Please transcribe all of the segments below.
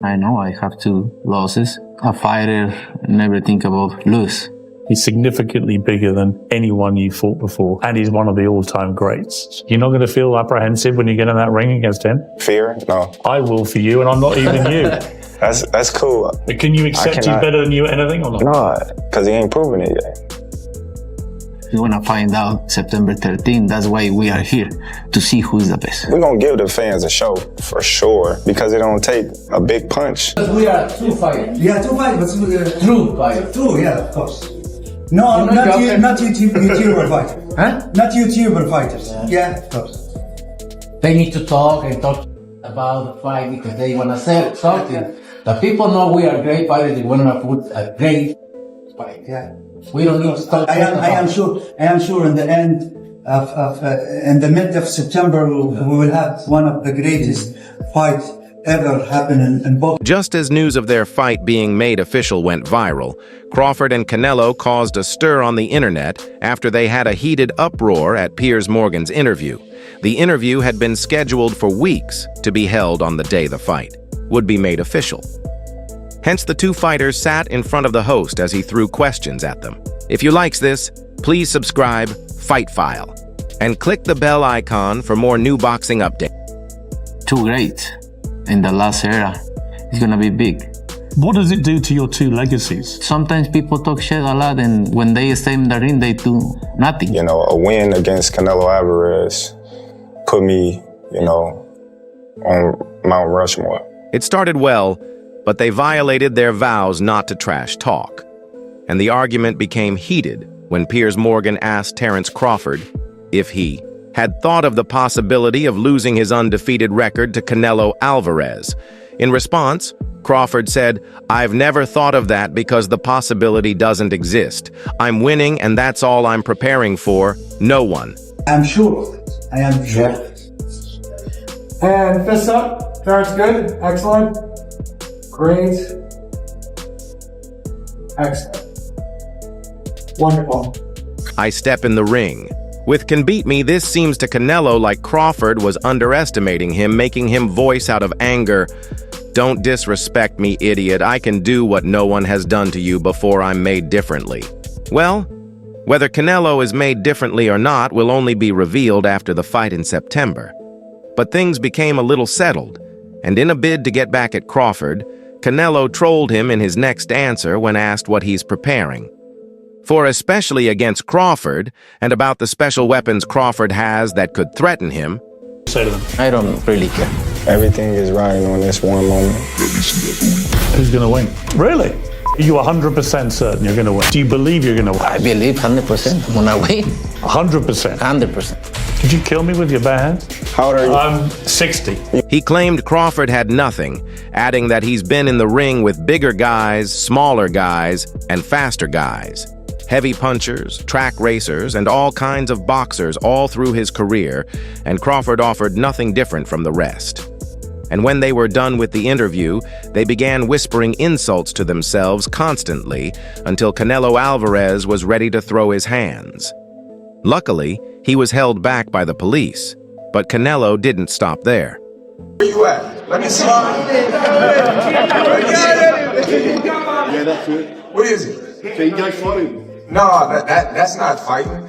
I know I have 2 losses. A fighter never think about lose. He's significantly bigger than anyone you fought before, and he's one of the all-time greats. You're not going to feel apprehensive when you get in that ring against him? Fear? No. I will for you, and I'm not even you. That's cool. But can you accept he's better than you at anything or not? No, because he ain't proven it yet. We're gonna find out September 13th. That's why we are here, to see who's the best. We're gonna give the fans a show, for sure, because it don't take a big punch. We are 2 fighters. Yeah, 2 fighters, but True fighters. true, yeah, of course. No, not YouTuber fighters. Huh? Not YouTuber fighters. Yeah, of course. They need to talk and talk about the fight because they want to sell something. The people know we are great fighters. They want to put a great fight. Yeah. We don't need to talk. I am sure in the end in the mid of September, we will have one of the greatest fights ever happen in boxing. Just as news of their fight being made official went viral, Crawford and Canelo caused a stir on the internet after they had a heated uproar at Piers Morgan's interview. The interview had been scheduled for weeks to be held on the day the fight would be made official. Hence, the 2 fighters sat in front of the host as he threw questions at them. If you likes this, please subscribe, Fight File, and click the bell icon for more new boxing updates. 2 greats in the last era. It's gonna be big. What does it do to your 2 legacies? Sometimes people talk shit a lot, and when they stay in the ring, they do nothing. You know, a win against Canelo Alvarez put me, on Mount Rushmore. It started well, but they violated their vows not to trash talk. And the argument became heated when Piers Morgan asked Terence Crawford if he had thought of the possibility of losing his undefeated record to Canelo Alvarez. In response, Crawford said, "I've never thought of that because the possibility doesn't exist. I'm winning and that's all I'm preparing for. No one." I'm sure of it. I am sure of it. And fists up. Terence, good. Excellent. Great. Excellent. Wonderful. I step in the ring. With Can Beat Me, this seems to Canelo like Crawford was underestimating him, making him voice out of anger, "Don't disrespect me, idiot. I can do what no one has done to you before I'm made differently." Well, whether Canelo is made differently or not will only be revealed after the fight in September. But things became a little settled, and in a bid to get back at Crawford, Canelo trolled him in his next answer when asked what he's preparing. For especially against Crawford, and about the special weapons Crawford has that could threaten him, Say to them. I don't really care. Everything is riding on this one moment. Who's going to win? Really? Are you 100% certain you're going to win? Do you believe you're going to win? I believe 100% I'm gonna win. 100%? 100%. Did you kill me with your bare hands? How old are you? I'm 60. he claimed Crawford had nothing, adding that he's been in the ring with bigger guys, smaller guys, and faster guys. Heavy punchers, track racers, and all kinds of boxers all through his career, and Crawford offered nothing different from the rest. And when they were done with the interview, they began whispering insults to themselves constantly until Canelo Alvarez was ready to throw his hands. Luckily, he was held back by the police, but Canelo didn't stop there. Where you at? Let me see. Yeah, that's it. What is it? So you guys fighting? No, that's not fighting.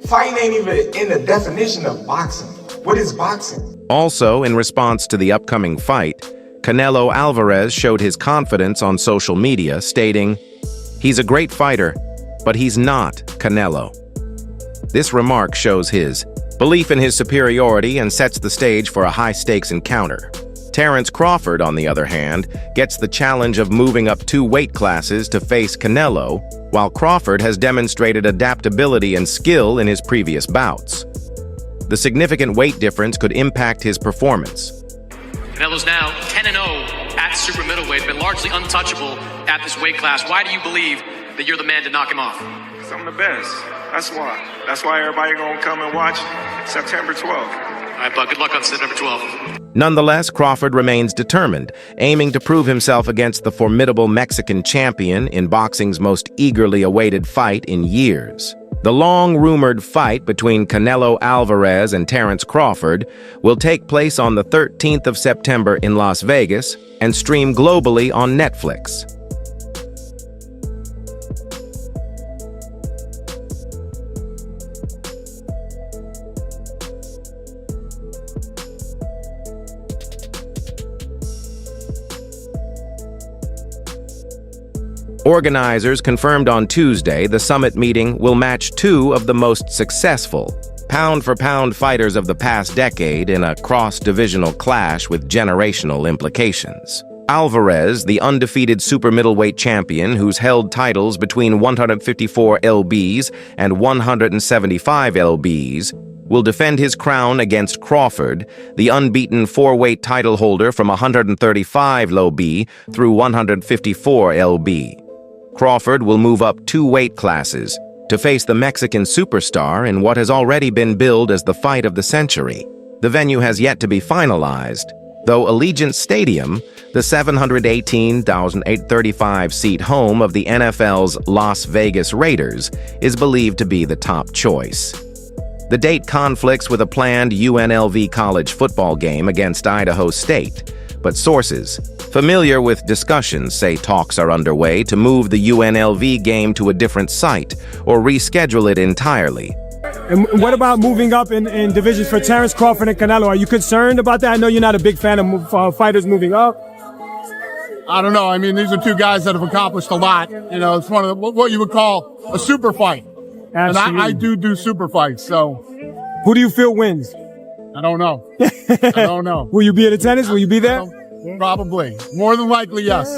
Fighting ain't even in the definition of boxing. What is boxing? Also, in response to the upcoming fight, Canelo Alvarez showed his confidence on social media, stating, "He's a great fighter, but he's not Canelo." This remark shows his belief in his superiority and sets the stage for a high-stakes encounter. Terence Crawford, on the other hand, gets the challenge of moving up 2 weight classes to face Canelo, while Crawford has demonstrated adaptability and skill in his previous bouts. The significant weight difference could impact his performance. Canelo's now 10-0 at super middleweight, been largely untouchable at this weight class. Why do you believe that you're the man to knock him off? Because I'm the best. That's why. That's why everybody gonna come and watch September 12th. All right, bud, good luck on September 12th. Nonetheless, Crawford remains determined, aiming to prove himself against the formidable Mexican champion in boxing's most eagerly awaited fight in years. The long-rumored fight between Canelo Alvarez and Terence Crawford will take place on the 13th of September in Las Vegas and stream globally on Netflix. Organizers confirmed on Tuesday the summit meeting will match two of the most successful, pound-for-pound fighters of the past decade in a cross-divisional clash with generational implications. Alvarez, the undefeated super middleweight champion who's held titles between 154 lbs and 175 lbs, will defend his crown against Crawford, the unbeaten four-weight title holder from 135 lb through 154 lb. Crawford will move up 2 weight classes to face the Mexican superstar in what has already been billed as the fight of the century. The venue has yet to be finalized, though Allegiant Stadium, the 718,835-seat home of the NFL's Las Vegas Raiders, is believed to be the top choice. The date conflicts with a planned UNLV college football game against Idaho State, but sources familiar with discussions say talks are underway to move the UNLV game to a different site or reschedule it entirely. And what about moving up in divisions for Terence Crawford and Canelo? Are you concerned about that? I know you're not a big fan of fighters moving up. I don't know. I mean, these are two guys that have accomplished a lot. You know, it's one of what you would call a super fight. Absolutely. And I do super fights, so. Who do you feel wins? I don't know. I don't know. Will you be at the tennis? Will you be there? Probably. More than likely, yes.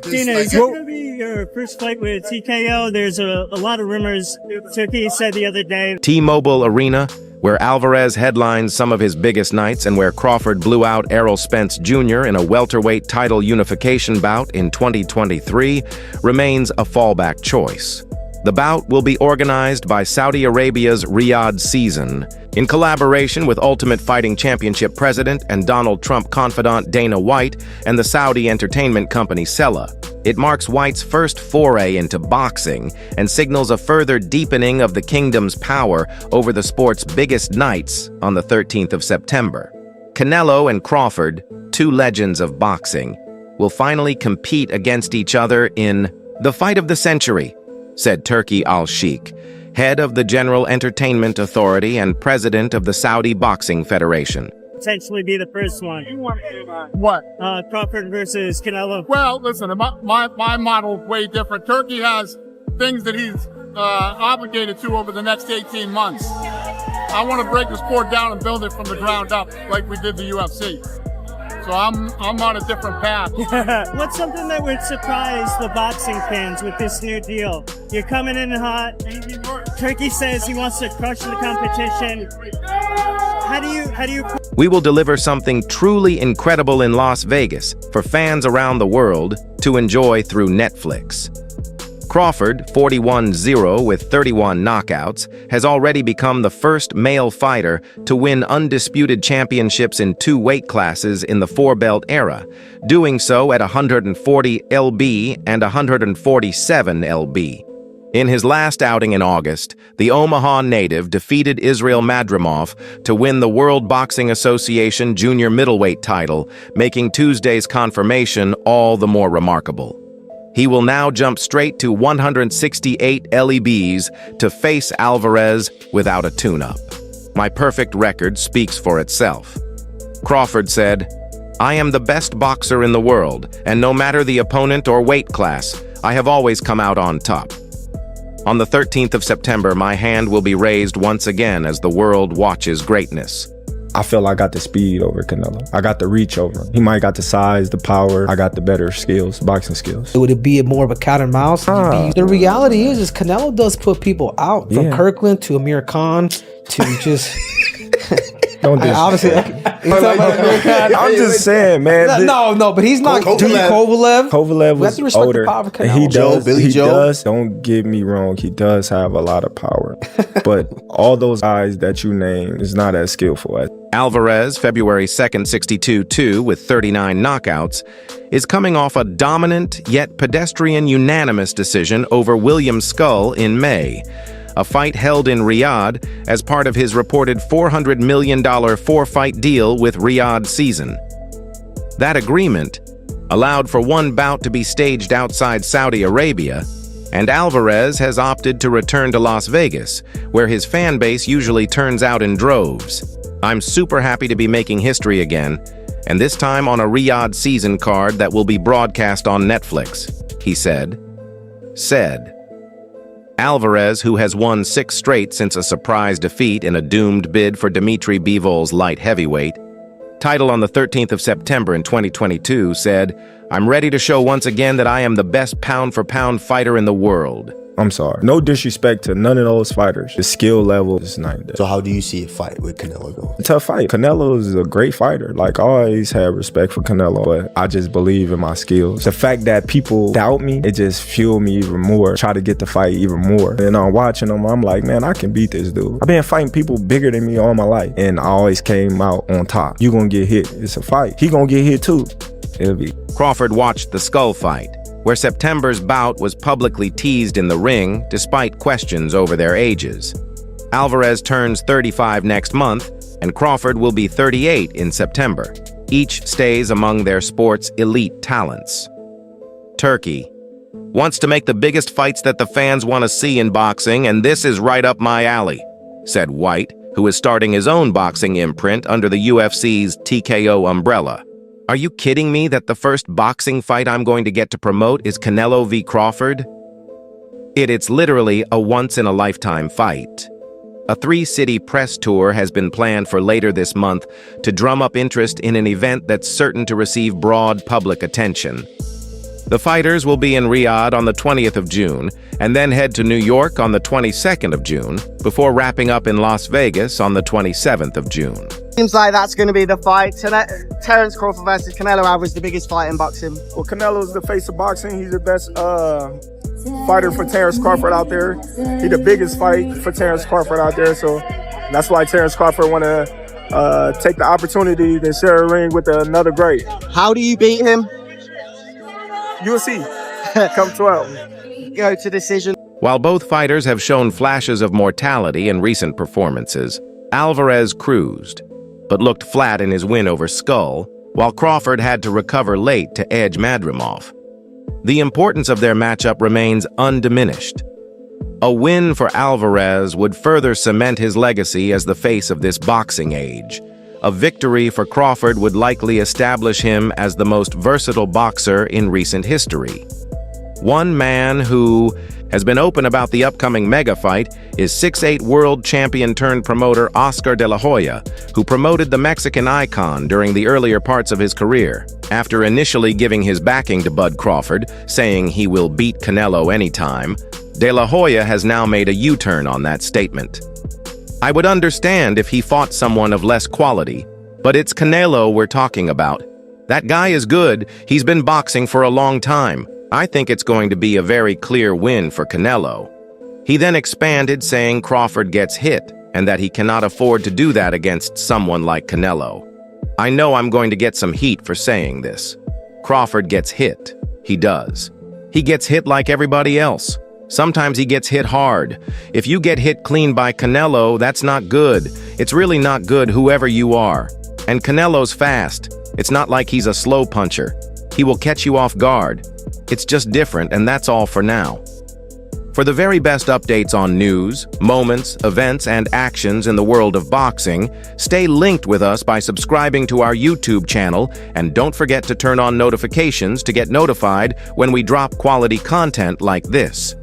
Tina, is this going to be your first fight with TKO? There's a lot of rumors. Turkey said the other day. T-Mobile Arena, where Alvarez headlines some of his biggest nights and where Crawford blew out Errol Spence Jr. in a welterweight title unification bout in 2023, remains a fallback choice. The bout will be organized by Saudi Arabia's Riyadh Season, in collaboration with Ultimate Fighting Championship President and Donald Trump confidant Dana White and the Saudi entertainment company Sella. It marks White's first foray into boxing and signals a further deepening of the kingdom's power over the sport's biggest nights on the 13th of September. Canelo and Crawford, two legends of boxing, will finally compete against each other in the fight of the century, said Turki Al-Sheikh, head of the General Entertainment Authority and president of the Saudi Boxing Federation. Potentially be the first one. What? Crawford versus Canelo. Well, listen, my model is way different. Turkey has things that he's obligated to over the next 18 months. I want to break the sport down and build it from the ground up like we did the UFC. So I'm on a different path. What's something that would surprise the boxing fans with this new deal? You're coming in hot. Turkey says he wants to crush the competition. How do you? We will deliver something truly incredible in Las Vegas for fans around the world to enjoy through Netflix. Crawford, 41-0 with 31 knockouts, has already become the first male fighter to win undisputed championships in 2 weight classes in the four-belt era, doing so at 140 lb and 147 lb. In his last outing in August, the Omaha native defeated Israel Madrimov to win the World Boxing Association junior middleweight title, making Tuesday's confirmation all the more remarkable. He will now jump straight to 168 lbs to face Alvarez without a tune-up. My perfect record speaks for itself. Crawford said, "I am the best boxer in the world, and no matter the opponent or weight class, I have always come out on top. On the 13th of September, my hand will be raised once again as the world watches greatness." I feel I got the speed over Canelo. I got the reach over him. He might got the size, the power. I got the better skills, boxing skills. Would it be more of a cat and mouse? The reality is Canelo does put people out, from Kirkland to Amir Khan to just... Don't do obviously, I'm just saying, man. No, but he's not. Kovalev was older. He does. Billy Joe. Does. Don't get me wrong. He does have a lot of power, but all those guys that you named is not as skillful as. Alvarez, February 2nd, 62-2 with 39 knockouts, is coming off a dominant yet pedestrian unanimous decision over William Skull in May, a fight held in Riyadh as part of his reported $400 million four-fight deal with Riyadh Season. That agreement allowed for one bout to be staged outside Saudi Arabia, and Alvarez has opted to return to Las Vegas, where his fan base usually turns out in droves. I'm super happy to be making history again, and this time on a Riyadh Season card that will be broadcast on Netflix, he said. Alvarez, who has won 6 straight since a surprise defeat in a doomed bid for Dimitri Bivol's light heavyweight, title on the 13th of September in 2022, said, "I'm ready to show once again that I am the best pound-for-pound fighter in the world." I'm sorry. No disrespect to none of those fighters. The skill level is night and day. So how do you see a fight with Canelo go? A tough fight. Canelo is a great fighter. Like, I always had respect for Canelo, but I just believe in my skills. The fact that people doubt me, it just fueled me even more. Try to get the fight even more. And I'm watching them, I'm like, man, I can beat this dude. I've been fighting people bigger than me all my life, and I always came out on top. You gonna get hit. It's a fight. He gonna get hit too. It'll be. Crawford watched the Skull fight, where September's bout was publicly teased in the ring despite questions over their ages. Alvarez turns 35 next month, and Crawford will be 38 in September. Each stays among their sport's elite talents. Turkey wants to make the biggest fights that the fans want to see in boxing, and this is right up my alley, said White, who is starting his own boxing imprint under the UFC's TKO umbrella. Are you kidding me that the first boxing fight I'm going to get to promote is Canelo v. Crawford? It's literally a once-in-a-lifetime fight. A 3-city press tour has been planned for later this month to drum up interest in an event that's certain to receive broad public attention. The fighters will be in Riyadh on the 20th of June and then head to New York on the 22nd of June before wrapping up in Las Vegas on the 27th of June. Seems like that's going to be the fight. Terence Crawford versus Canelo Alvarez, the biggest fight in boxing. Well, Canelo's the face of boxing. He's the best fighter for Terence Crawford out there. He's the biggest fight for Terence Crawford out there. So that's why Terence Crawford want to take the opportunity to share a ring with another great. How do you beat him? You'll see. Come 12. Go to decision. While both fighters have shown flashes of mortality in recent performances, Alvarez cruised, but looked flat in his win over Skull, while Crawford had to recover late to edge Madrimov. The importance of their matchup remains undiminished. A win for Alvarez would further cement his legacy as the face of this boxing age. A victory for Crawford would likely establish him as the most versatile boxer in recent history. One man who has been open about the upcoming mega fight is 6'8" world champion turned promoter Oscar De La Hoya, who promoted the Mexican icon during the earlier parts of his career. After initially giving his backing to Bud Crawford, saying he will beat Canelo anytime, De La Hoya has now made a U-turn on that statement. I would understand if he fought someone of less quality, but it's Canelo we're talking about. That guy is good. He's been boxing for a long time. I think it's going to be a very clear win for Canelo. He then expanded, saying Crawford gets hit and that he cannot afford to do that against someone like Canelo. I know I'm going to get some heat for saying this. Crawford gets hit. He does. He gets hit like everybody else. Sometimes he gets hit hard. If you get hit clean by Canelo, that's not good. It's really not good whoever you are. And Canelo's fast. It's not like he's a slow puncher. He will catch you off guard. It's just different, and that's all for now. For the very best updates on news, moments, events, and actions in the world of boxing, stay linked with us by subscribing to our YouTube channel, and don't forget to turn on notifications to get notified when we drop quality content like this.